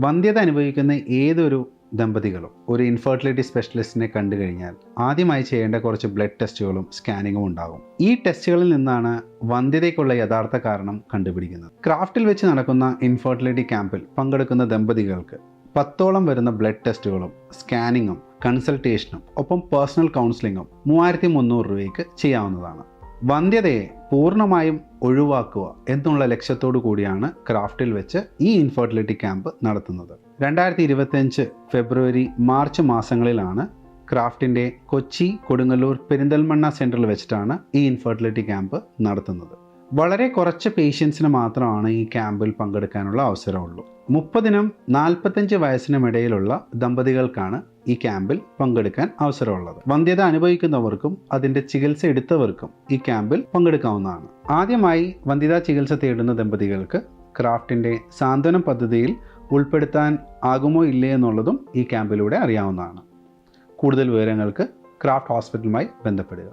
വന്ധ്യത അനുഭവിക്കുന്ന ഏതൊരു ദമ്പതികളും ഒരു ഇൻഫെർട്ടിലിറ്റി സ്പെഷ്യലിസ്റ്റിനെ കണ്ടു കഴിഞ്ഞാൽ ആദ്യമായി ചെയ്യേണ്ട കുറച്ച് ബ്ലഡ് ടെസ്റ്റുകളും സ്കാനിങ്ങും ഉണ്ടാകും. ഈ ടെസ്റ്റുകളിൽ നിന്നാണ് വന്ധ്യതയ്ക്കുള്ള യഥാർത്ഥ കാരണം കണ്ടുപിടിക്കുന്നത്. ക്രാഫ്റ്റിൽ വെച്ച് നടക്കുന്ന ഇൻഫെർട്ടിലിറ്റി ക്യാമ്പിൽ പങ്കെടുക്കുന്ന ദമ്പതികൾക്ക് 10ഓളം വരുന്ന ബ്ലഡ് ടെസ്റ്റുകളും സ്കാനിങ്ങും കൺസൾട്ടേഷനും ഒപ്പം പേഴ്സണൽ കൗൺസിലിങ്ങും 3300 രൂപയ്ക്ക് ചെയ്യാവുന്നതാണ്. വന്ധ്യതയെ പൂർണ്ണമായും ഒഴിവാക്കുക എന്നുള്ള ലക്ഷ്യത്തോടു കൂടിയാണ് ക്രാഫ്റ്റിൽ വെച്ച് ഈ ഇൻഫെർട്ടിലിറ്റി ക്യാമ്പ് നടത്തുന്നത്. 2025 ഫെബ്രുവരി മാർച്ച് മാസങ്ങളിലാണ് ക്രാഫ്റ്റിൻ്റെ കൊച്ചി, കൊടുങ്ങല്ലൂർ, പെരിന്തൽമണ്ണ സെൻറ്ററിൽ വെച്ചിട്ടാണ് ഈ ഇൻഫെർട്ടിലിറ്റി ക്യാമ്പ് നടത്തുന്നത്. വളരെ കുറച്ച് പേഷ്യൻസിന് മാത്രമാണ് ഈ ക്യാമ്പിൽ പങ്കെടുക്കാനുള്ള അവസരമുള്ളൂ. 30നും 45 വയസ്സിനും ഇടയിലുള്ള ദമ്പതികൾക്കാണ് ഈ ക്യാമ്പിൽ പങ്കെടുക്കാൻ അവസരമുള്ളത്. വന്ധ്യത അനുഭവിക്കുന്നവർക്കും അതിൻ്റെ ചികിത്സ എടുത്തവർക്കും ഈ ക്യാമ്പിൽ പങ്കെടുക്കാവുന്നതാണ്. ആദ്യമായി വന്ധ്യതാ ചികിത്സ തേടുന്ന ദമ്പതികൾക്ക് ക്രാഫ്റ്റിൻ്റെ സാന്ത്വനം പദ്ധതിയിൽ ഉൾപ്പെടുത്താൻ ആകുമോ ഇല്ലേ എന്നുള്ളതും ഈ ക്യാമ്പിലൂടെ അറിയാവുന്നതാണ്. കൂടുതൽ വിവരങ്ങൾക്ക് ക്രാഫ്റ്റ് ഹോസ്പിറ്റലുമായി ബന്ധപ്പെടുക.